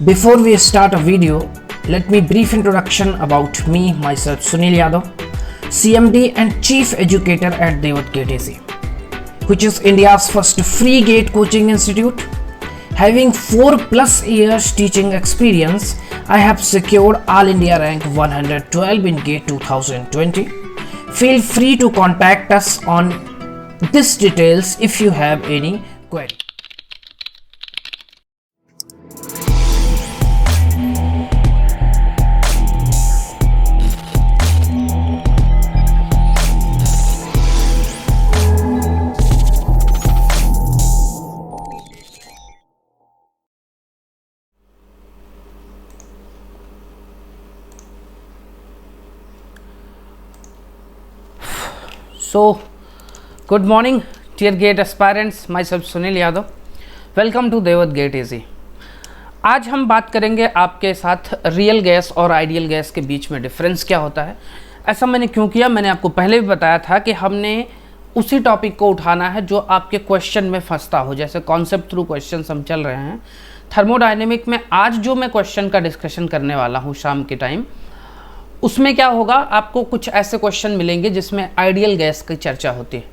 Before we start a video, let me brief introduction about me, myself Sunil Yadav, CMD and Chief Educator at Devat Gate AC, which is India's first free gate coaching institute. Having 4+ years teaching experience, I have secured All India rank 112 in GATE 2020. Feel free to contact us on these details if you have any query. So, good morning, dear GATE aspirants. Myself Sunil Yadav. Welcome to Devat Gate AC. आज हम बात करेंगे आपके साथ real gas और ideal gas के बीच में difference क्या होता है। ऐसा मैंने क्यों किया, मैंने आपको पहले भी बताया था कि हमने उसी टॉपिक को उठाना है जो आपके क्वेश्चन में फंसता हो। जैसे कॉन्सेप्ट थ्रू क्वेश्चन हम चल रहे हैं थर्मोडायनेमिक में। आज जो मैं क्वेश्चन का डिस्कशन करने वाला हूँ शाम के टाइम, उसमें क्या होगा, आपको कुछ ऐसे क्वेश्चन मिलेंगे जिसमें आइडियल गैस की चर्चा होती है।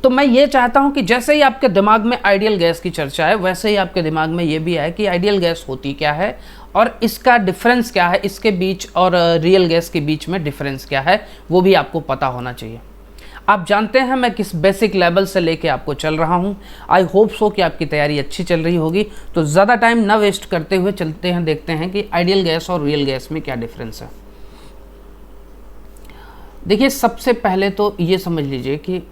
तो मैं ये चाहता हूं कि जैसे ही आपके दिमाग में आइडियल गैस की चर्चा है, वैसे ही आपके दिमाग में ये भी आए कि आइडियल गैस होती क्या है और इसका डिफरेंस क्या है, इसके बीच और रियल गैस के बीच में डिफरेंस क्या है, वो भी आपको पता होना चाहिए। आप जानते हैं मैं किस बेसिक लेवल से लेके आपको चल रहा हूँ। आई होप सो कि आपकी तैयारी अच्छी चल रही होगी। तो ज़्यादा टाइम ना वेस्ट करते हुए चलते हैं, देखते हैं कि आइडियल गैस और रियल गैस में क्या डिफरेंस है। देखिए, सबसे पहले तो ये समझ लीजिए कि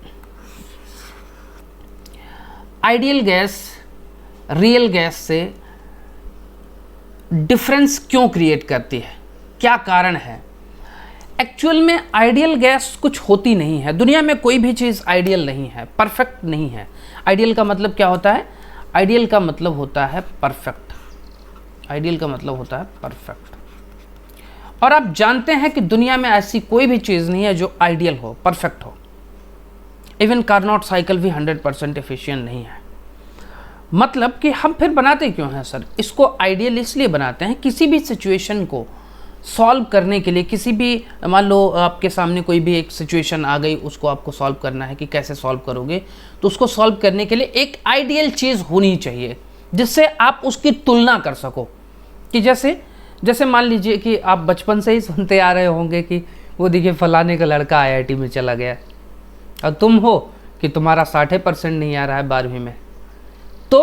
आइडियल गैस रियल गैस से डिफरेंस क्यों क्रिएट करती है, क्या कारण है। एक्चुअल में आइडियल गैस कुछ होती नहीं है। दुनिया में कोई भी चीज़ आइडियल नहीं है, परफेक्ट नहीं है। आइडियल का मतलब क्या होता है? आइडियल का मतलब होता है परफेक्ट। आइडियल का मतलब होता है परफेक्ट। और आप जानते हैं कि दुनिया में ऐसी कोई भी चीज़ नहीं है जो आइडियल हो, परफेक्ट हो। इवन कार्नोट साइकिल भी 100% एफिशिएंट नहीं है। मतलब कि हम फिर बनाते क्यों हैं सर? इसको आइडियल इसलिए बनाते हैं, किसी भी सिचुएशन को सॉल्व करने के लिए, किसी भी, मान लो आपके सामने कोई भी एक सिचुएशन आ गई, उसको आपको सॉल्व करना है कि कैसे सॉल्व करोगे, तो उसको सॉल्व करने के लिए एक आइडियल चीज़ होनी चाहिए जिससे आप उसकी तुलना कर सको। कि जैसे मान लीजिए कि आप बचपन से ही सुनते आ रहे होंगे कि वो देखिए फलाने का लड़का IIT में चला गया, और तुम हो कि तुम्हारा 60% नहीं आ रहा है 12वीं में। तो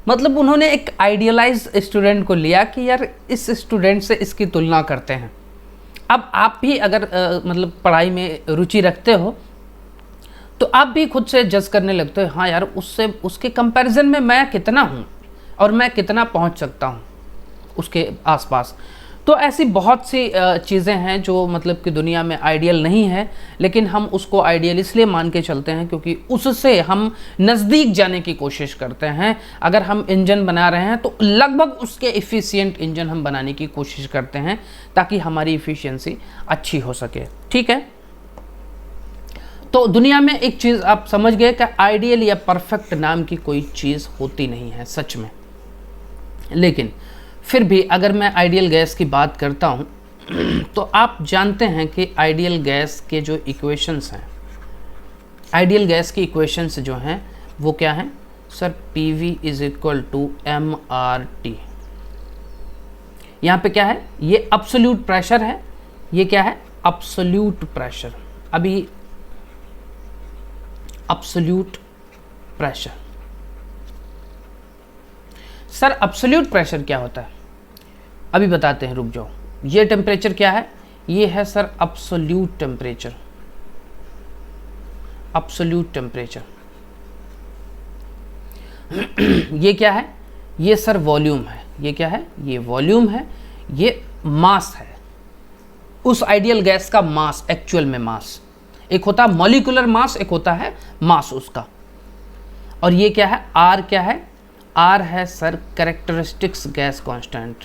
मतलब उन्होंने एक आइडियलाइज स्टूडेंट को लिया कि यार इस स्टूडेंट से इसकी तुलना करते हैं। अब आप भी अगर मतलब पढ़ाई में रुचि रखते हो तो आप भी खुद से जज करने लगते हो, हाँ यार उससे, उसके कंपैरिजन में मैं कितना हूँ और मैं कितना पहुँच सकता हूँ उसके आसपास। तो ऐसी बहुत सी चीज़ें हैं जो मतलब कि दुनिया में आइडियल नहीं है, लेकिन हम उसको आइडियल इसलिए मान के चलते हैं क्योंकि उससे हम नज़दीक जाने की कोशिश करते हैं। अगर हम इंजन बना रहे हैं तो लगभग उसके एफिशिएंट इंजन हम बनाने की कोशिश करते हैं ताकि हमारी एफिशिएंसी अच्छी हो सके। ठीक है, तो दुनिया में एक चीज़ आप समझ गए कि आइडियल या परफेक्ट नाम की कोई चीज़ होती नहीं है सच में। लेकिन फिर भी अगर मैं आइडियल गैस की बात करता हूँ तो आप जानते हैं कि आइडियल गैस के जो इक्वेशंस हैं, आइडियल गैस की इक्वेशंस जो हैं वो क्या हैं सर? PV = mRT। यहाँ पे क्या है? ये एब्सोल्यूट प्रेशर है। ये क्या है? Absolute pressure. अभी absolute pressure. Sir absolute pressure क्या होता है? अभी बताते हैं, रुक जाओ। ये टेम्परेचर क्या है? ये है sir absolute temperature. Absolute temperature. ये क्या है? ये सर वॉल्यूम है। ये क्या है? ये वॉल्यूम है। ये मास है, उस आइडियल गैस का मास, एक्चुअल में मास। एक होता है मॉलिक्यूलर मास, एक होता है मास उसका। और ये क्या है? R क्या है? R है sir characteristics gas constant.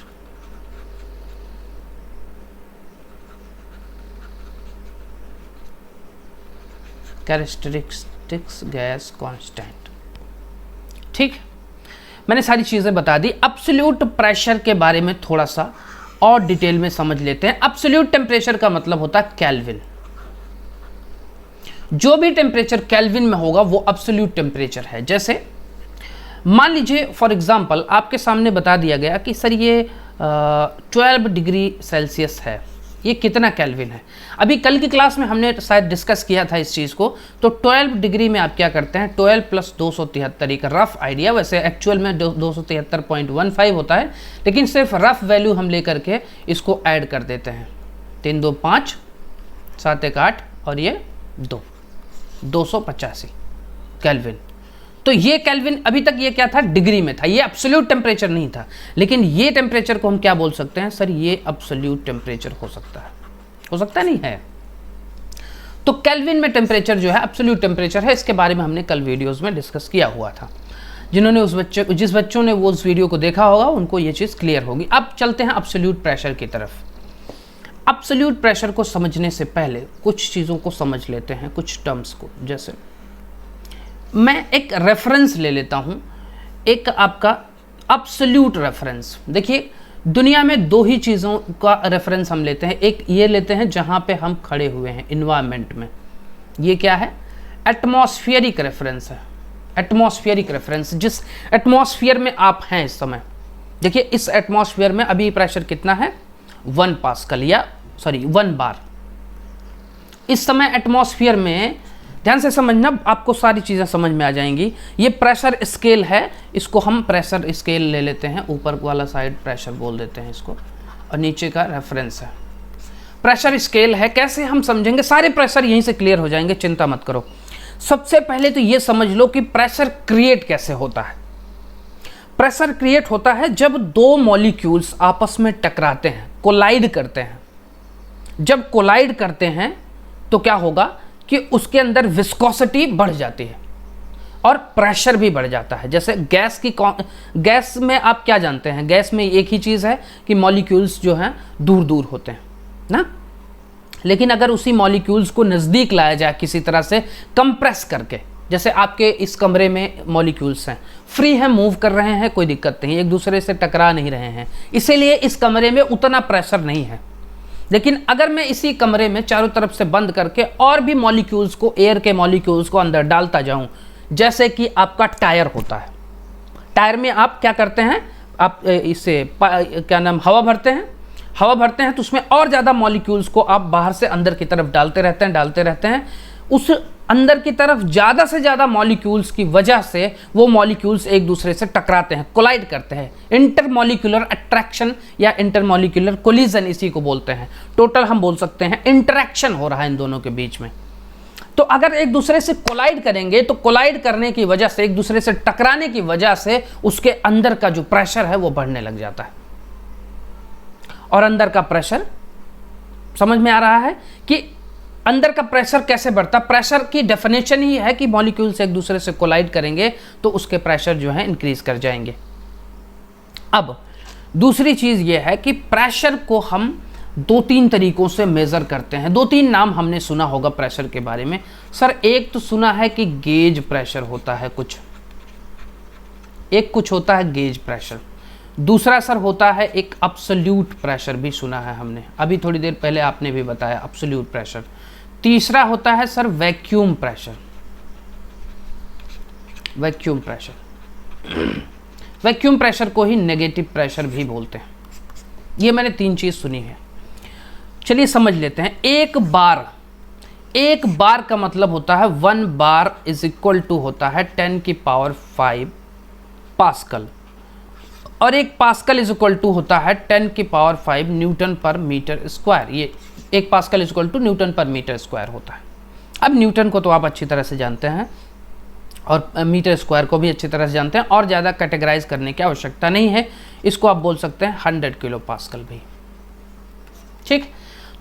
Characteristics gas constant. ठीक, मैंने सारी चीज़ें बता दी। एब्सोल्यूट प्रेशर के बारे में थोड़ा सा और डिटेल में समझ लेते हैं। एब्सोल्यूट टेम्परेचर का मतलब होता है केल्विन। जो भी टेम्परेचर केल्विन में होगा वो एब्सोल्यूट टेम्परेचर है। जैसे मान लीजिए फॉर एग्जांपल आपके सामने बता दिया गया कि सर ये 12 डिग्री सेल्सियस है, ये कितना केल्विन है। अभी कल की क्लास में हमने शायद डिस्कस किया था इस चीज़ को। तो 12 डिग्री में आप क्या करते हैं, 12 प्लस 273, एक रफ आइडिया, वैसे एक्चुअल में 273.15 होता है, लेकिन सिर्फ रफ वैल्यू हम लेकर के इसको ऐड कर देते हैं। 3 2 5 7 1 8 और ये 285 केल्विन। तो ये केल्विन, अभी तक ये क्या था, डिग्री में था, ये एब्सोल्यूट टेम्परेचर नहीं था। लेकिन ये टेम्परेचर को हम क्या बोल सकते हैं, सर ये एब्सोल्यूट टेम्परेचर हो सकता है, हो सकता नहीं है। तो केल्विन में टेम्परेचर जो है एब्सोल्यूट टेम्परेचर है। इसके बारे में हमने कल वीडियोस में डिस्कस किया हुआ था। जिन्होंने जिस बच्चों ने वो उस वीडियो को देखा होगा उनको ये चीज़ क्लियर होगी। अब चलते हैं एब्सोल्यूट प्रेशर की तरफ। एब्सोल्यूट प्रेशर को समझने से पहले कुछ चीज़ों को समझ लेते हैं, कुछ टर्म्स को। जैसे मैं एक रेफरेंस ले लेता हूं, एक आपका एब्सोल्यूट रेफरेंस। देखिए दुनिया में दो ही चीज़ों का रेफरेंस हम लेते हैं। एक ये लेते हैं जहां पे हम खड़े हुए हैं इन्वायरमेंट में, ये क्या है, एटमॉस्फेरिक रेफरेंस है। एटमॉस्फेरिक रेफरेंस, जिस एटमॉस्फेयर में आप हैं इस समय, देखिए इस एटमॉस्फेयर में अभी प्रेशर कितना है, 1 पास्कल, या सॉरी 1 बार। इस समय एटमॉस्फेयर में, ध्यान से समझना, आपको सारी चीज़ें समझ में आ जाएंगी। ये प्रेशर स्केल है, इसको हम प्रेशर स्केल ले लेते हैं, ऊपर वाला साइड प्रेशर बोल देते हैं इसको, और नीचे का रेफरेंस है। प्रेशर स्केल है, कैसे हम समझेंगे, सारे प्रेशर यहीं से क्लियर हो जाएंगे, चिंता मत करो। सबसे पहले तो ये समझ लो कि प्रेशर क्रिएट कैसे होता है। प्रेशर क्रिएट होता है जब दो मॉलिक्यूल्स आपस में टकराते हैं, कोलाइड करते हैं। जब कोलाइड करते हैं तो क्या होगा कि उसके अंदर विस्कोसिटी बढ़ जाती है और प्रेशर भी बढ़ जाता है। जैसे गैस में आप क्या जानते हैं, गैस में एक ही चीज़ है कि मॉलिक्यूल्स जो हैं दूर दूर होते हैं ना, लेकिन अगर उसी मॉलिक्यूल्स को नज़दीक लाया जाए किसी तरह से कंप्रेस करके, जैसे आपके इस कमरे में मॉलिक्यूल्स हैं, फ्री हैं, मूव कर रहे हैं, कोई दिक्कत नहीं, एक दूसरे से टकरा नहीं रहे हैं, इसीलिए इस कमरे में उतना प्रेशर नहीं है। लेकिन अगर मैं इसी कमरे में चारों तरफ से बंद करके और भी मॉलिक्यूल्स को, एयर के मॉलिक्यूल्स को अंदर डालता जाऊं, जैसे कि आपका टायर होता है, टायर में आप क्या करते हैं, आप इससे क्या नाम, हवा भरते हैं। हवा भरते हैं तो उसमें और ज़्यादा मॉलिक्यूल्स को आप बाहर से अंदर की तरफ डालते रहते हैं। उस अंदर की तरफ ज़्यादा से ज़्यादा मॉलिक्यूल्स की वजह से वो मॉलिक्यूल्स एक दूसरे से टकराते हैं, कोलाइड करते हैं। इंटरमॉलिक्यूलर अट्रैक्शन या इंटरमॉलिक्यूलर कोलिजन इसी को बोलते हैं। टोटल हम बोल सकते हैं इंटरैक्शन हो रहा है इन दोनों के बीच में। तो अगर एक दूसरे से कोलाइड करेंगे तो कोलाइड करने की वजह से, एक दूसरे से टकराने की वजह से उसके अंदर का जो प्रेशर है वो बढ़ने लग जाता है। और अंदर का प्रेशर समझ में आ रहा है कि अंदर का प्रेशर कैसे बढ़ता। प्रेशर की डेफिनेशन ही है कि मॉलिक्यूल्स एक दूसरे से कोलाइड करेंगे तो उसके प्रेशर जो है इंक्रीज कर जाएंगे। अब दूसरी चीज ये है कि प्रेशर को हम 2-3 तरीकों से मेजर करते हैं। 2-3 नाम हमने सुना होगा प्रेशर के बारे में। सर एक तो सुना है कि गेज प्रेशर होता है, कुछ होता है गेज प्रेशर। दूसरा सर होता है एक एब्सोल्यूट प्रेशर, भी सुना है हमने, अभी थोड़ी देर पहले आपने भी बताया एब्सोल्यूट प्रेशर। तीसरा होता है sir vacuum pressure. Vacuum pressure को ही नेगेटिव प्रेशर भी बोलते हैं। ये मैंने 3 चीज सुनी है। चलिए समझ लेते हैं। एक बार का मतलब होता है 1 बार इज इक्वल टू होता है 10⁵ पास्कल, और 1 पास्कल इज इक्वल टू होता है 10⁵ न्यूटन पर मीटर स्क्वायर। ये 1 pascal is equal to newton per metre square होता है। अब न्यूटन को तो आप अच्छी तरह से जानते हैं और मीटर स्क्वायर को भी अच्छी तरह से जानते हैं, और ज़्यादा कैटेगराइज करने की आवश्यकता नहीं है। इसको आप बोल सकते हैं 100 किलो पास्कल भी, ठीक।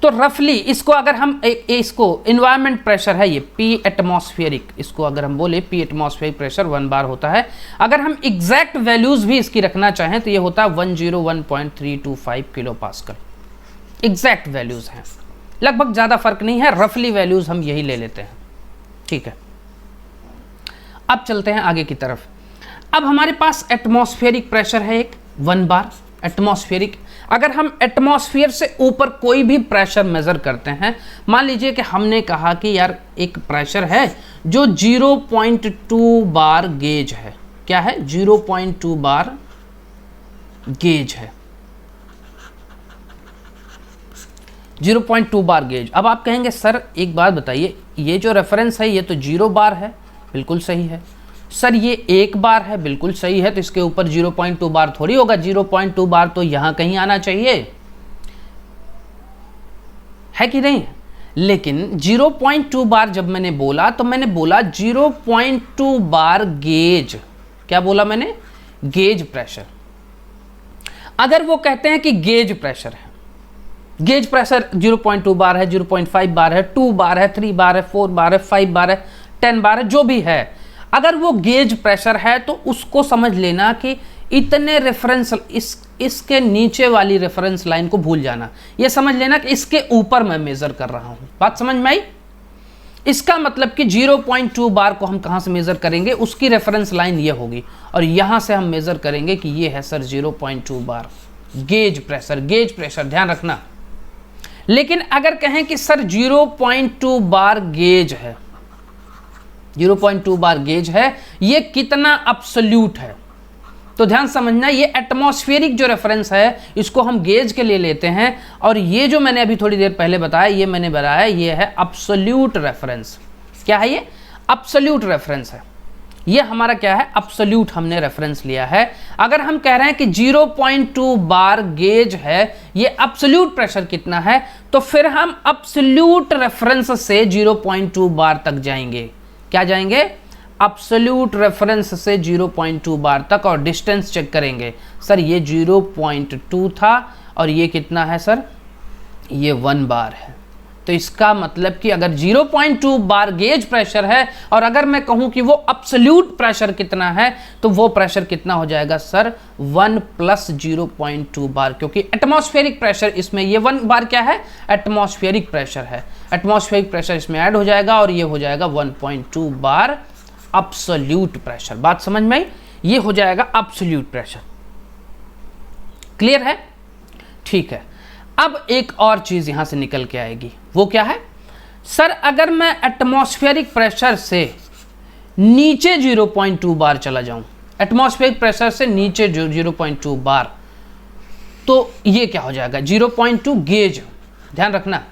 तो रफली इसको अगर हम इसको इन्वायरमेंट प्रेशर है ये P एटमॉस्फेरिक, इसको अगर हम बोले P एटमॉस्फेरिक प्रेशर 1 बार होता है। अगर हम एग्जैक्ट वैल्यूज भी इसकी रखना चाहें तो ये होता है 101.325 किलो पास्कल। एग्जैक्ट वैल्यूज हैं, लगभग ज़्यादा फर्क नहीं है, रफली वैल्यूज हम यही ले लेते हैं, ठीक है। अब चलते हैं आगे की तरफ। अब हमारे पास एटमॉस्फेरिक प्रेशर है एक 1 बार एटमॉस्फेरिक। अगर हम एटमॉस्फेयर से ऊपर कोई भी प्रेशर मेजर करते हैं, मान लीजिए कि हमने कहा कि यार एक प्रेशर है जो 0.2 बार गेज है। क्या है? 0.2 बार गेज है, 0.2 बार गेज। अब आप कहेंगे सर एक बात बताइए, ये जो रेफरेंस है ये तो 0 बार है, बिल्कुल सही है। सर ये 1 बार है, बिल्कुल सही है, तो इसके ऊपर 0.2 बार थोड़ी होगा, 0.2 बार तो यहां कहीं आना चाहिए, है कि नहीं? लेकिन 0.2 बार जब मैंने बोला तो मैंने बोला 0.2 बार गेज। क्या बोला मैंने? Gauge pressure. अगर वो कहते हैं कि गेज प्रेशर है, गेज प्रेशर 0.2 बार है, 0.5 बार है, 2 बार है, 3 बार है, 4 बार है, 5 बार है, 10 बार है, जो भी है, अगर वो गेज प्रेशर है तो उसको समझ लेना कि इतने रेफरेंस, इसके नीचे वाली रेफरेंस लाइन को भूल जाना, ये समझ लेना कि इसके ऊपर मैं मेजर कर रहा हूं। बात समझ में आई? इसका मतलब कि 0.2 बार को हम कहां से मेजर करेंगे? उसकी रेफरेंस लाइन ये होगी और यहां से हम मेजर करेंगे कि ये है सर 0.2 बार गेज प्रेशर। गेज प्रेशर ध्यान रखना। लेकिन अगर कहें कि सर 0.2 बार गेज है, 0.2 बार गेज है, ये कितना अब्सोल्यूट है, तो ध्यान समझना, ये एटमॉस्फेरिक जो रेफरेंस है इसको हम गेज के लिए लेते हैं, और ये जो मैंने अभी थोड़ी देर पहले बताया, ये मैंने बताया ये है अब्सोल्यूट रेफरेंस। क्या है ये? अब्सोल्यूट रेफरेंस है। ये हमारा क्या है? अब्सोल्यूट हमने रेफरेंस लिया है। अगर हम कह रहे हैं कि 0.2 बार गेज है, ये अब्सोल्यूट प्रेशर कितना है, तो फिर हम अब्सोल्यूट रेफरेंस से 0.2 बार तक जाएंगे। क्या जाएंगे? अब्सोल्यूट रेफरेंस से 0.2 बार तक, और डिस्टेंस चेक करेंगे। सर ये 0.2 था और ये कितना है सर? ये 1 बार है। तो इसका मतलब कि अगर 0.2 बार गेज प्रेशर है और अगर मैं कहूं कि वो अब्सोल्यूट प्रेशर कितना है, तो वो प्रेशर कितना हो जाएगा सर? 1 + 0.2 बार, क्योंकि एटमॉस्फेरिक प्रेशर इसमें, ये 1 बार क्या है? एटमॉस्फेरिक प्रेशर है। एटमॉस्फेरिक प्रेशर इसमें ऐड हो जाएगा और ये हो जाएगा 1.2 बार अब्सोल्यूट प्रेशर। बात समझ में आई? ये हो जाएगा अब्सोल्यूट प्रेशर। क्लियर है? ठीक है। अब एक और चीज यहां से निकल के आएगी, वो क्या है? सर अगर मैं एटमॉस्फेरिक प्रेशर से नीचे 0.2 बार चला जाऊं, एटमॉस्फेरिक प्रेशर से नीचे 0.2 बार, तो ये क्या हो जाएगा? 0.2 गेज। ध्यान रखना,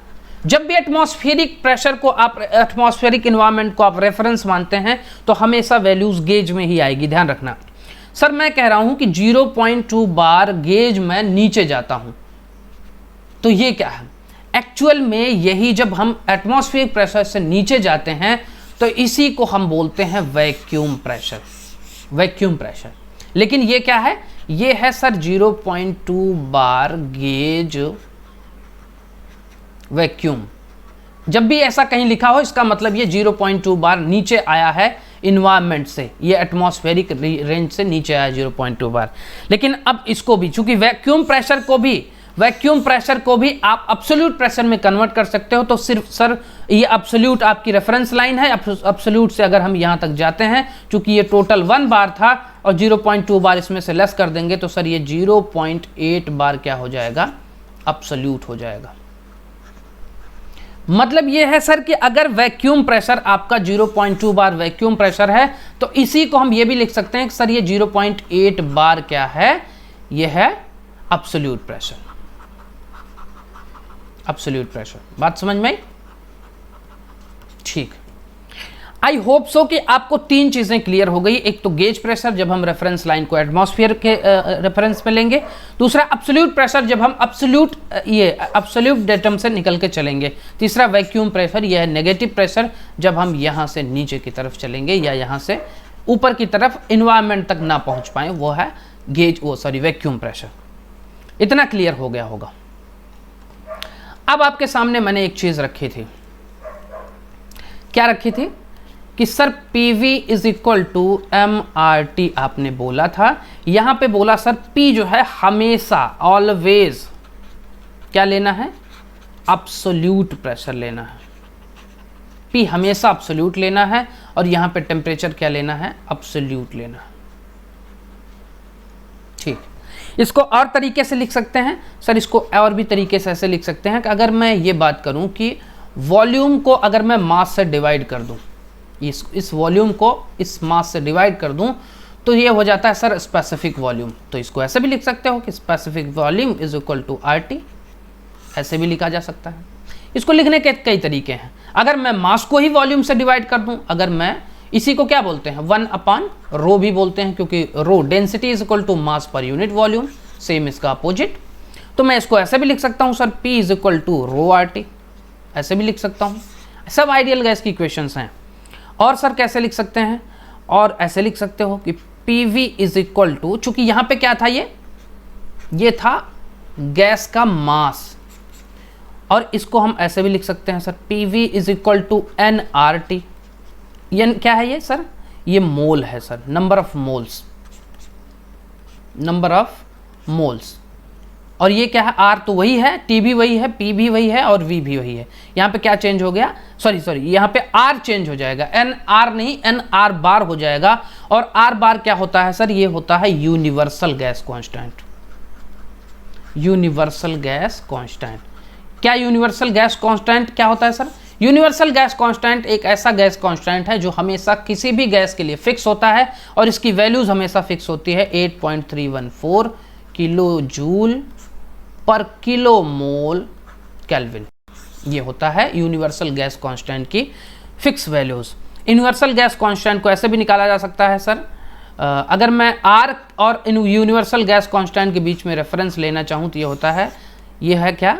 जब भी एटमॉस्फेरिक प्रेशर को आप, एटमॉस्फेरिक एनवायरनमेंट को आप रेफरेंस मानते हैं, तो हमेशा वैल्यूज गेज में ही आएगी। ध्यान रखना। सर मैं कह रहा हूं कि 0.2 बार गेज में नीचे जाता हूं, तो ये क्या है? एक्चुअल में यही, जब हम एटमॉस्फेरिक प्रेशर से नीचे जाते हैं तो इसी को हम बोलते हैं वैक्यूम प्रेशर। Vacuum pressure. लेकिन ये क्या है? ये है सर 0.2 बार गेज वैक्यूम। जब भी ऐसा कहीं लिखा हो, इसका मतलब ये 0.2 बार नीचे आया है इन्वायरमेंट से, ये एटमॉस्फेरिक रेंज से नीचे आया 0.2 बार। लेकिन अब इसको भी, चूंकि वैक्यूम प्रेशर को भी आप अब्सोल्यूट प्रेशर में कन्वर्ट कर सकते हो, तो सिर्फ सर ये अब्सोल्यूट आपकी रेफरेंस लाइन है। अब्सोल्यूट से अगर हम यहां तक जाते हैं, चूंकि ये टोटल 1 बार था और 0.2 बार इसमें से लेस कर देंगे, तो सर ये 0.8 बार क्या हो जाएगा? अब्सोल्यूट हो जाएगा। मतलब ये है सर कि अगर वैक्यूम प्रेशर आपका 0.2 बार वैक्यूम प्रेशर है, तो इसी को हम ये भी लिख सकते हैं कि सर ये 0.8 बार क्या है? ये है अब्सोल्यूट प्रेशर। Absolute pressure. बात समझ में आई? ठीक। आई होप सो कि आपको 3 चीजें क्लियर हो गई। एक तो गेज प्रेशर, जब हम रेफरेंस लाइन को एटमॉस्फेयर के रेफरेंस में लेंगे। दूसरा अब्सोल्यूट प्रेशर, जब हम अब्सोल्यूट डेटम से निकल के चलेंगे। तीसरा वैक्यूम प्रेशर, यह है नेगेटिव प्रेशर, जब हम यहां से नीचे की तरफ चलेंगे या यहां से ऊपर की तरफ इन्वायरमेंट तक ना पहुंच पाए, वो है वैक्यूम प्रेशर। इतना क्लियर हो गया होगा। अब आपके सामने मैंने एक चीज रखी थी। क्या रखी थी? कि सर PV = MRT आपने बोला था। यहां पे बोला सर P जो है हमेशा, ऑलवेज क्या लेना है? अब्सोल्यूट प्रेशर लेना है। P हमेशा अब्सोल्यूट लेना है और यहां पे टेम्परेचर क्या लेना है? अब्सोल्यूट लेना है। ठीक, इसको और तरीके से लिख सकते हैं सर, इसको और भी तरीके से ऐसे लिख सकते हैं कि अगर मैं ये बात करूं कि वॉल्यूम को अगर मैं मास से डिवाइड कर दूं, इस वॉल्यूम को इस मास से डिवाइड कर दूं, तो ये हो जाता है सर स्पेसिफिक वॉल्यूम। तो इसको ऐसे भी लिख सकते हो कि specific volume is equal to RT, ऐसे भी लिखा जा सकता है। इसको लिखने के कई तरीके हैं। अगर मैं मास को ही वॉल्यूम से डिवाइड कर दूं, अगर मैं इसी को क्या बोलते हैं 1/ρ भी बोलते हैं, क्योंकि ρ density is equal to mass per unit volume, same इसका अपोजिट। तो मैं इसको ऐसे भी लिख सकता हूं sir P is equal to ρRT, ऐसे भी लिख सकता हूं। सब आइडियल गैस की इक्वेशंस हैं। और सर कैसे लिख सकते हैं, और ऐसे लिख सकते हो कि PV इज इक्वल टू, चूंकि यहां पे क्या था, ये था गैस का मास, और इसको हम ऐसे भी लिख सकते हैं sir PV is equal to nRT। ये क्या है ये सर, ये मोल है सर, number of moles, number of moles. और ये क्या है, R तो वही है, T भी वही है, P भी वही है और V भी वही है। यहाँ पे क्या चेंज हो गया, सॉरी यहाँ पे R चेंज हो जाएगा, NR नहीं NR बार हो जाएगा। और R बार क्या होता है सर, ये होता है universal gas constant, universal gas constant. क्या यूनिवर्सल गैस कांस्टेंट क्या होता है सर, यूनिवर्सल गैस कांस्टेंट एक ऐसा गैस कांस्टेंट है जो हमेशा किसी भी गैस के लिए फिक्स होता है, और इसकी वैल्यूज हमेशा फिक्स होती है 8.314 किलो जूल पर किलो मोल केल्विन। ये होता है यूनिवर्सल गैस कांस्टेंट की fix values. Universal gas constant को ऐसे भी निकाला जा सकता है सर, अगर मैं R और यूनिवर्सल गैस कांस्टेंट के बीच में रेफरेंस लेना चाहूँ तो ये होता है, ये है क्या,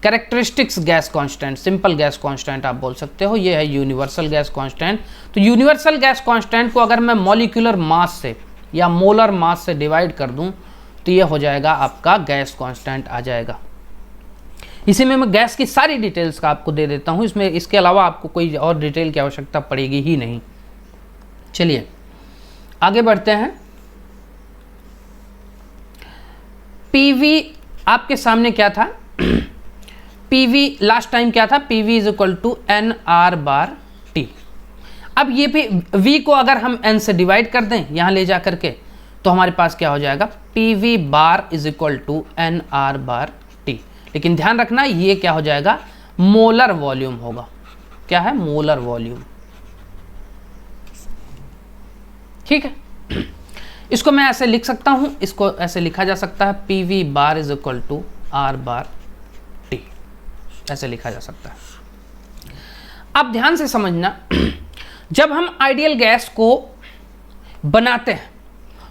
characteristics gas constant, simple gas constant आप बोल सकते हो, ये है यूनिवर्सल गैस कांस्टेंट। तो यूनिवर्सल गैस कांस्टेंट को अगर मैं मॉलिक्यूलर मास से या मोलर मास से डिवाइड कर दूं तो ये हो जाएगा आपका गैस कांस्टेंट आ जाएगा। इसी में मैं गैस की सारी डिटेल्स का आपको दे देता हूं, इसमें इसके अलावा आपको कोई और डिटेल की आवश्यकता पड़ेगी ही नहीं। चलिए आगे बढ़ते हैं। PV आपके सामने क्या था, PV लास्ट टाइम क्या था, PV is equal to NR bar T। अब ये भी V को अगर हम N से डिवाइड कर दें यहां ले जा करके, तो हमारे पास क्या हो जाएगा, PV bar is equal to NR bar T। लेकिन ध्यान रखना ये क्या हो जाएगा, मोलर वॉल्यूम होगा। क्या है, मोलर वॉल्यूम। ठीक है, इसको मैं ऐसे लिख सकता हूं, इसको ऐसे लिखा जा सकता है PV bar is equal to R bar T, ऐसे लिखा जा सकता है। अब ध्यान से समझना, जब हम आइडियल गैस को बनाते हैं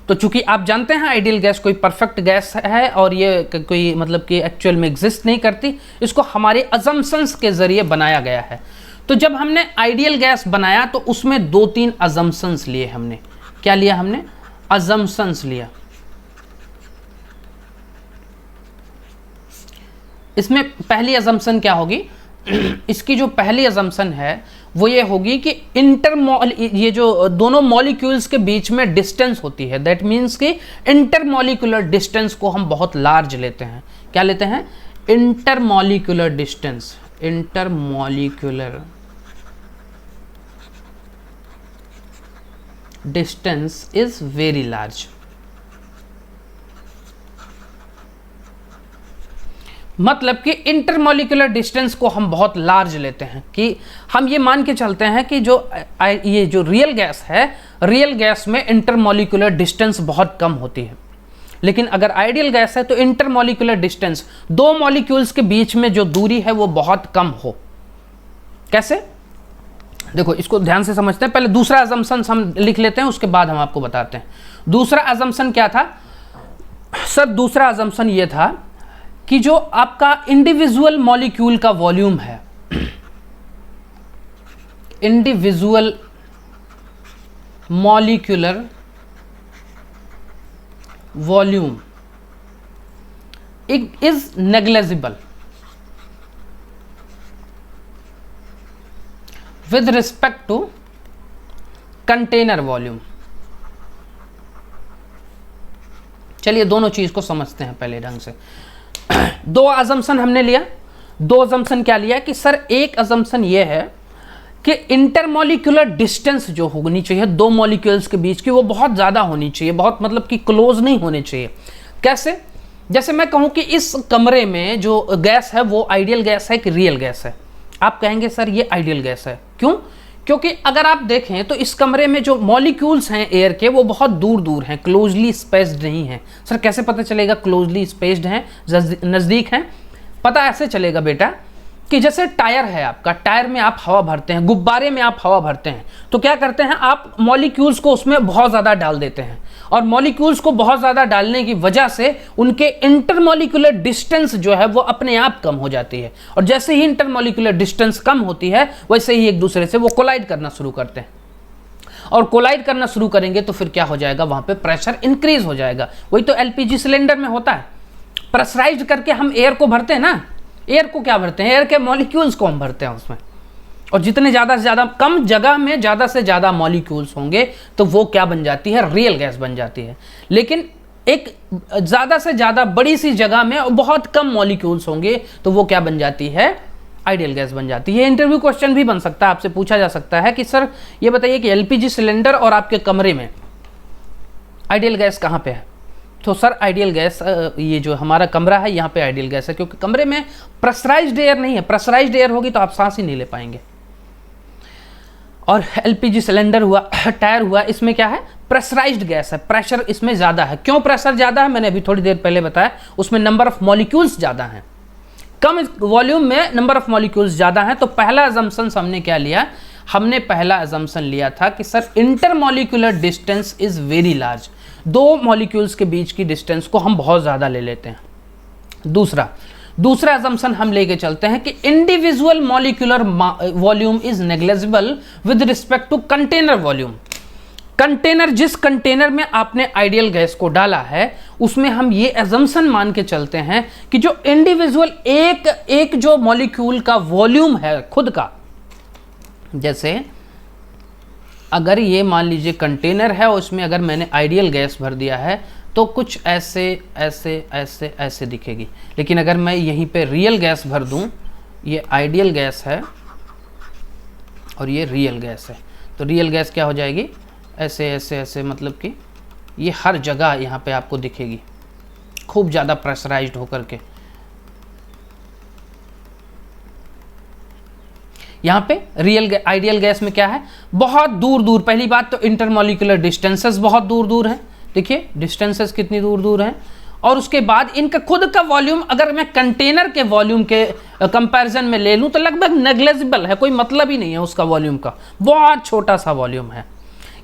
तो चूंकि आप जानते हैं आइडियल गैस कोई परफेक्ट गैस है और ये कोई मतलब कि एक्चुअल में एग्जिस्ट नहीं करती, इसको हमारे अजम्पशंस के जरिए बनाया गया है। तो जब हमने आइडियल गैस बनाया तो उसमें 2-3 अजम्पशंस लिए हमने। क्या लिया हमने, अजम्पशंस लिया। इसमें पहली अजम्पशन क्या होगी, इसकी जो पहली अजम्पशन है वो ये होगी कि ये जो दोनों मॉलिक्यूल्स के बीच में डिस्टेंस होती है, दैट मीन्स कि इंटरमॉलिक्यूलर डिस्टेंस को हम बहुत लार्ज लेते हैं। क्या लेते हैं, intermolecular distance, intermolecular distance is very large. मतलब कि इंटरमॉलिक्यूलर डिस्टेंस को हम बहुत लार्ज लेते हैं, कि हम ये मान के चलते हैं कि ये जो रियल गैस है, रियल गैस में इंटरमॉलिक्यूलर डिस्टेंस बहुत कम होती है। लेकिन अगर आइडियल गैस है तो इंटरमॉलिक्यूलर डिस्टेंस, दो मॉलिक्यूल्स के बीच में जो दूरी है वो बहुत कम हो। कैसे, देखो इसको ध्यान से समझते हैं। पहले दूसरा अजम्पशन हम लिख लेते हैं, उसके बाद हम आपको बताते हैं। दूसरा अजम्पशन क्या था सर, दूसरा अजम्पशन ये था कि जो आपका इंडिविजुअल मॉलिक्यूल का वॉल्यूम है, individual molecular volume is negligible with respect to container volume. चलिए दोनों चीज को समझते हैं पहले ढंग से। दो अजम्पशन हमने लिया, दो अजम्पशन क्या लिया कि सर, एक अजम्पशन ये है कि इंटरमॉलिक्यूलर डिस्टेंस जो होनी चाहिए दो मॉलिक्यूल्स के बीच की, वो बहुत ज़्यादा होनी चाहिए, बहुत मतलब कि क्लोज नहीं होने चाहिए। कैसे? जैसे मैं कहूँ कि इस कमरे में जो गैस है वो आइडियल गैस है कि रियल गैस है? आप कहेंगे सर ये आइडियल गैस है। क्यों? क्योंकि अगर आप देखें तो इस कमरे में जो मॉलिक्यूल्स हैं एयर के वो बहुत दूर दूर हैं, क्लोजली स्पेस्ड नहीं हैं। सर कैसे पता चलेगा क्लोजली स्पेस्ड हैं, नज़दीक हैं? पता ऐसे चलेगा बेटा कि जैसे टायर है आपका, टायर में आप हवा भरते हैं, गुब्बारे में आप हवा भरते हैं, तो क्या करते हैं आप मॉलिक्यूल्स को उसमें बहुत ज़्यादा डाल देते हैं, और मॉलिक्यूल्स को बहुत ज़्यादा डालने की वजह से उनके इंटरमॉलिक्यूलर डिस्टेंस जो है वो अपने आप कम हो जाती है, और जैसे ही इंटरमॉलिक्यूलर डिस्टेंस कम होती है वैसे ही एक दूसरे से वो कोलाइड करना शुरू करते हैं, और कोलाइड करना शुरू करेंगे तो फिर क्या हो जाएगा, वहाँ पे प्रेशर इंक्रीज हो जाएगा। वही तो एलपीजी सिलेंडर में होता है, प्रेशराइज करके हम एयर को भरते हैं ना, एयर को क्या भरते हैं, एयर के मॉलिक्यूल्स को हम भरते हैं उसमें, और जितने ज़्यादा से ज़्यादा कम जगह में ज़्यादा से ज़्यादा मॉलिक्यूल्स होंगे तो वो क्या बन जाती है, रियल गैस बन जाती है। लेकिन एक ज़्यादा से ज़्यादा बड़ी सी जगह में बहुत कम मॉलिक्यूल्स होंगे तो वो क्या बन जाती है, आइडियल गैस बन जाती है। इंटरव्यू क्वेश्चन भी बन सकता है, आपसे पूछा जा सकता है कि सर ये बताइए कि एलपीजी सिलेंडर और आपके कमरे में आइडियल गैस कहाँ पे है? तो सर आइडियल गैस ये जो हमारा कमरा है यहाँ पे आइडियल गैस है, क्योंकि कमरे में प्रेशराइज्ड एयर नहीं है। प्रेशराइज्ड एयर होगी तो आप सांस ही नहीं ले पाएंगे। और एलपीजी सिलेंडर हुआ, टायर हुआ, इसमें क्या है, प्रेशराइज्ड गैस है, प्रेशर इसमें ज़्यादा है। क्यों प्रेशर ज़्यादा है? मैंने अभी थोड़ी देर पहले बताया, उसमें नंबर ऑफ मॉलिक्यूल्स ज़्यादा हैं, कम वॉल्यूम में नंबर ऑफ मॉलिक्यूल्स ज़्यादा हैं। तो पहला अजम्पशन हमने क्या लिया, हमने पहला अजम्पशन लिया था कि sir intermolecular distance is very large, दो मॉलिक्यूल्स के बीच की डिस्टेंस को हम बहुत ज़्यादा ले लेते हैं। दूसरा अजम्पशन हम लेके चलते हैं कि individual molecular volume is negligible with respect to container volume. Container, जिस कंटेनर में आपने आइडियल गैस को डाला है उसमें हम ये अजम्पशन मान के चलते हैं कि जो इंडिविजुअल एक जो मॉलिक्यूल का वॉल्यूम है खुद का, जैसे अगर ये मान लीजिए कंटेनर है और उसमें अगर मैंने आइडियल गैस भर दिया है तो कुछ ऐसे ऐसे ऐसे ऐसे दिखेगी। लेकिन अगर मैं यहीं पे रियल गैस भर दूं, ये आइडियल गैस है और ये रियल गैस है, तो रियल गैस क्या हो जाएगी, ऐसे ऐसे ऐसे, मतलब कि ये हर जगह यहाँ पे आपको दिखेगी खूब ज़्यादा प्रेशराइज्ड होकर के। यहाँ पे आइडियल गैस में क्या है, बहुत दूर दूर, पहली बात तो इंटरमॉलिक्यूलर डिस्टेंसेस बहुत दूर दूर हैं, देखिए डिस्टेंसेस कितनी दूर दूर हैं, और उसके बाद इनका खुद का वॉल्यूम अगर मैं कंटेनर के वॉल्यूम के कंपैरिजन में ले लूँ तो लगभग नेग्लिजिबल है, कोई मतलब ही नहीं है उसका वॉल्यूम का, बहुत छोटा सा वॉल्यूम है।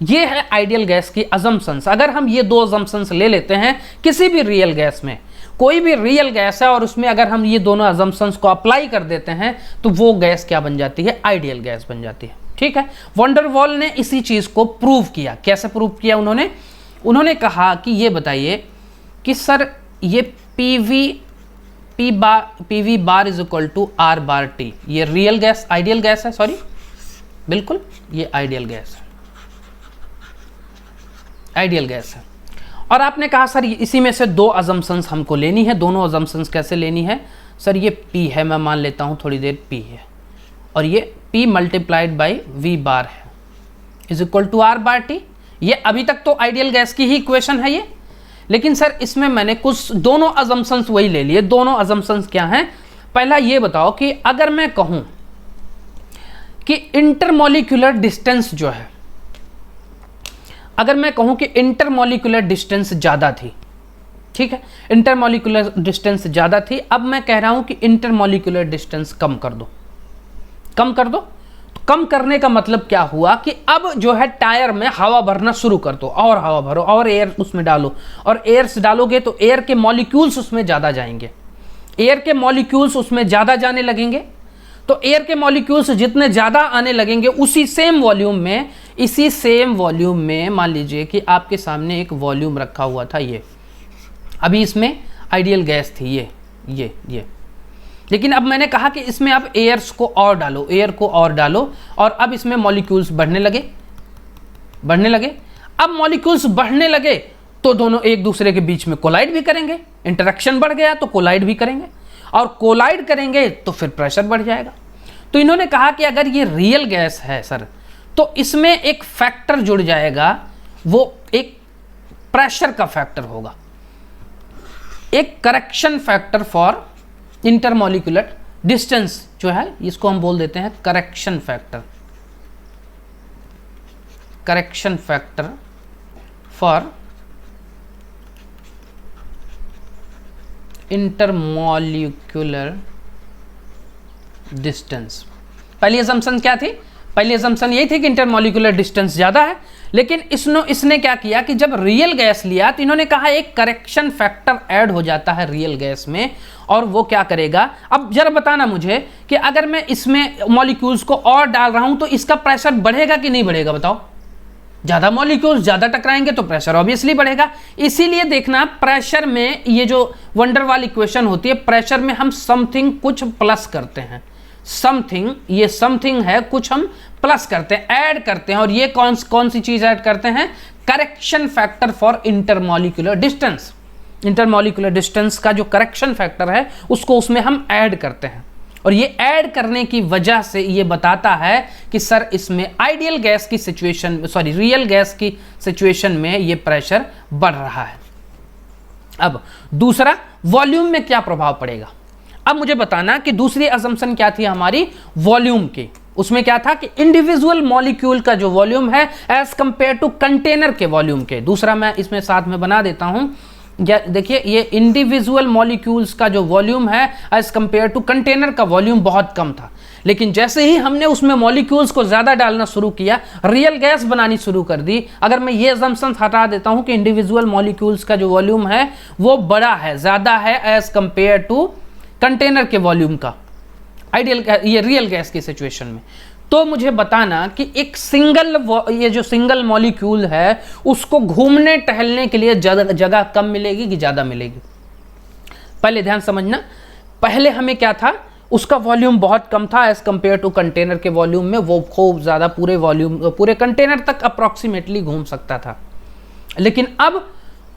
ये है आइडियल गैस की अजम्पशंस। अगर हम ये दो अजम्पशंस ले लेते हैं किसी भी रियल गैस में, कोई भी रियल गैस है और उसमें अगर हम ये दोनों अजम्पशंस को अप्लाई कर देते हैं तो वो गैस क्या बन जाती है, आइडियल गैस बन जाती है। ठीक है, वैन डर वाल ने इसी चीज़ को प्रूव किया। कैसे प्रूव किया उन्होंने कहा कि ये बताइए कि सर ये P V bar is equal to R bar T, ये रियल गैस आइडियल गैस है, सॉरी बिल्कुल ये आइडियल गैस है, आइडियल गैस है। और आपने कहा सर इसी में से दो अजम्पशंस हमको लेनी है, दोनों अजम्पशंस कैसे लेनी है, सर ये P है, मैं मान लेता हूँ थोड़ी देर P है, और ये P multiplied by V bar है is equal to R bar T। ये अभी तक तो आइडियल गैस की ही इक्वेशन है ये, लेकिन सर इसमें मैंने कुछ दोनों अजम्पशंस वही ले लिए। दोनों अजम्पशंस क्या हैं, पहला ये बताओ कि अगर मैं कहूँ कि इंटरमॉलिक्यूलर डिस्टेंस जो है, अगर मैं कहूं कि इंटरमॉलिक्यूलर डिस्टेंस ज़्यादा थी, ठीक है, इंटरमॉलिक्यूलर डिस्टेंस ज़्यादा थी, अब मैं कह रहा हूं कि इंटरमॉलिक्यूलर डिस्टेंस कम कर दो, कम कर दो। तो कम करने का मतलब क्या हुआ कि अब जो है टायर में हवा भरना शुरू कर दो, और हवा भरो और एयर उसमें डालो, और एयर डालोगे तो एयर के मॉलिक्यूल्स उसमें ज़्यादा जाएंगे, एयर के मॉलिक्यूल्स उसमें ज़्यादा जाने लगेंगे। तो एयर के मॉलिक्यूल्स जितने ज़्यादा आने लगेंगे इसी सेम वॉल्यूम में मान लीजिए कि आपके सामने एक वॉल्यूम रखा हुआ था, ये अभी इसमें आइडियल गैस थी ये, लेकिन अब मैंने कहा कि इसमें अब एयर को और डालो, और अब इसमें मॉलिक्यूल्स बढ़ने लगे। अब मॉलिक्यूल्स बढ़ने लगे तो दोनों एक दूसरे के बीच में कोलाइड भी करेंगे, इंटरेक्शन बढ़ गया तो कोलाइड भी करेंगे, और कोलाइड करेंगे तो फिर प्रेशर बढ़ जाएगा। तो इन्होंने कहा कि अगर ये रियल गैस है सर, तो इसमें एक फैक्टर जुड़ जाएगा, वो एक प्रेशर का फैक्टर होगा, एक correction factor for intermolecular distance जो है, इसको हम बोल देते हैं correction factor, correction factor for intermolecular distance. पहली असम्पशन क्या थी? पहली असम्पशन यही थी कि इंटरमॉलिक्यूलर डिस्टेंस ज़्यादा है, लेकिन इसने क्या किया कि जब रियल गैस लिया तो इन्होंने कहा एक करेक्शन फैक्टर ऐड हो जाता है रियल गैस में, और वो क्या करेगा। अब जरा बताना मुझे कि अगर मैं इसमें मॉलिक्यूल्स को और डाल रहा हूं तो इसका प्रेशर बढ़ेगा कि नहीं बढ़ेगा, बताओ। ज़्यादा मॉलिक्यूल्स ज़्यादा टकराएंगे तो प्रेशर ऑब्वियसली बढ़ेगा। इसीलिए देखना प्रेशर में ये जो वंडर वाल इक्वेशन होती है, प्रेशर में हम समथिंग कुछ प्लस करते हैं, समथिंग, ये समथिंग है कुछ हम प्लस करते हैं, ऐड करते हैं, और ये कौन सी चीज ऐड करते हैं? Correction factor for intermolecular distance. Intermolecular distance का जो करेक्शन फैक्टर है उसको उसमें हम ऐड करते हैं, और ये ऐड करने की वजह से ये बताता है कि सर इसमें आइडियल गैस की सिचुएशन, सॉरी रियल गैस की सिचुएशन में ये प्रेशर बढ़ रहा है। अब दूसरा, वॉल्यूम में क्या प्रभाव पड़ेगा। अब मुझे बताना कि दूसरी असम्पशन क्या थी हमारी वॉल्यूम की। उसमें क्या था कि इंडिविजुअल मॉलिक्यूल का जो वॉल्यूम है एज कंपेयर टू कंटेनर के वॉल्यूम के। दूसरा मैं इसमें साथ में बना देता हूं, देखिए ये इंडिविजुअल मॉलिक्यूल्स का जो वॉल्यूम है एज कंपेयर टू कंटेनर का वॉल्यूम बहुत कम था, लेकिन जैसे ही हमने उसमें मॉलिक्यूल्स को ज्यादा डालना शुरू किया, रियल गैस बनानी शुरू कर दी। अगर मैं ये असम्पशन हटा देता हूं कि इंडिविजुअल मॉलिक्यूल्स का जो वॉल्यूम है वो बड़ा है, ज्यादा है एज कंपेयर टू कंटेनर के वॉल्यूम का, आइडियल ये रियल गैस की सिचुएशन में, तो मुझे बताना कि एक ये जो सिंगल मॉलिक्यूल है उसको घूमने टहलने के लिए जगह कम मिलेगी कि ज़्यादा मिलेगी। पहले ध्यान समझना, पहले हमें क्या था, उसका वॉल्यूम बहुत कम था एज कंपेयर टू कंटेनर के वॉल्यूम में, वो खूब ज़्यादा पूरे कंटेनर तक अप्रॉक्सीमेटली घूम सकता था। लेकिन अब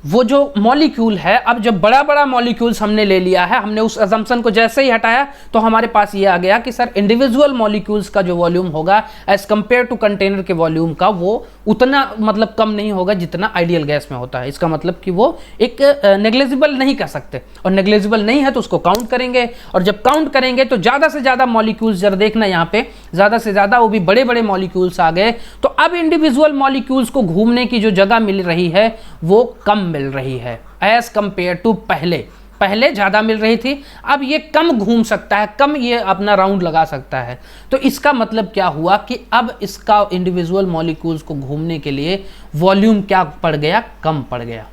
वो जो मॉलिक्यूल है, अब जब बड़ा बड़ा मॉलिक्यूल्स हमने ले लिया है, हमने उस असम्पशन को जैसे ही हटाया तो हमारे पास ये आ गया कि सर इंडिविजुअल मॉलिक्यूल्स का जो वॉल्यूम होगा एज कंपेयर टू कंटेनर के वॉल्यूम का वो उतना मतलब कम नहीं होगा जितना आइडियल गैस में होता है। इसका मतलब कि वो एक नेग्लिजिबल नहीं कर सकते, और नेग्लिजिबल नहीं है तो उसको काउंट करेंगे, और जब काउंट करेंगे तो ज़्यादा से ज़्यादा मॉलिक्यूल्स, जरा देखना यहाँ पे ज़्यादा से ज़्यादा वो भी बड़े बड़े मॉलिक्यूल्स आ गए, तो अब इंडिविजुअल मॉलिक्यूल्स को घूमने की जो जगह मिल रही है वो कम मिल रही है एज कंपेयर टू पहले ज़्यादा मिल रही थी, अब ये कम घूम सकता है, कम ये अपना राउंड लगा सकता है। तो इसका मतलब क्या हुआ कि अब इसका इंडिविजुअल मॉलिक्यूल्स को घूमने के लिए वॉल्यूम क्या पड़ गया, कम पड़ गया।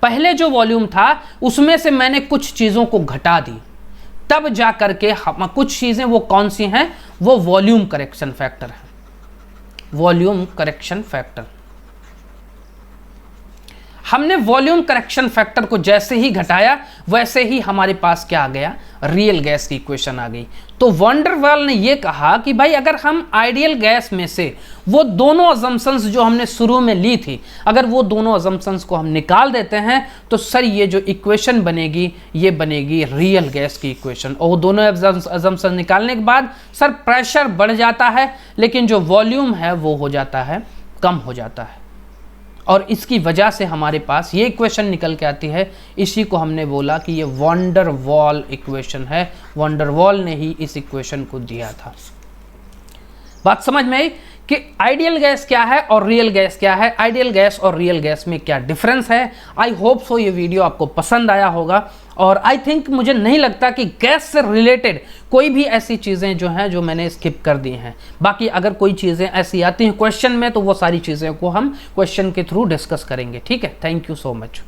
पहले जो वॉल्यूम था उसमें से मैंने कुछ चीज़ों को घटा दी, तब जा करके हम कुछ चीज़ें वो कौन सी हैं, वो वॉल्यूम करेक्शन फैक्टर है। वॉल्यूम करेक्शन फैक्टर, हमने वॉल्यूम करेक्शन फैक्टर को जैसे ही घटाया वैसे ही हमारे पास क्या आ गया, रियल गैस की इक्वेशन आ गई। तो वंडर वाल ने ये कहा कि भाई अगर हम आइडियल गैस में से वो दोनों अजम्पशंस जो हमने शुरू में ली थी, अगर वो दोनों अजम्पशंस को हम निकाल देते हैं तो सर ये जो इक्वेशन बनेगी ये बनेगी रियल गैस की इक्वेशन। और वो दोनों अजम्पशन निकालने के बाद सर प्रेशर बढ़ जाता है, लेकिन जो वॉल्यूम है वो हो जाता है, कम हो जाता है, और इसकी वजह से हमारे पास ये इक्वेशन निकल के आती है। इसी को हमने बोला कि ये वंडर वाल इक्वेशन है, वंडर वाल ने ही इस इक्वेशन को दिया था। बात समझ में आई कि आइडियल गैस क्या है और रियल गैस क्या है, आइडियल गैस और रियल गैस में क्या डिफरेंस है। आई होप सो ये वीडियो आपको पसंद आया होगा, और आई थिंक, मुझे नहीं लगता कि गैस से रिलेटेड कोई भी ऐसी चीज़ें जो हैं जो मैंने स्किप कर दी हैं। बाकी अगर कोई चीज़ें ऐसी आती हैं क्वेश्चन में तो वो सारी चीज़ें को हम क्वेश्चन के थ्रू डिस्कस करेंगे। ठीक है, थैंक यू सो मच।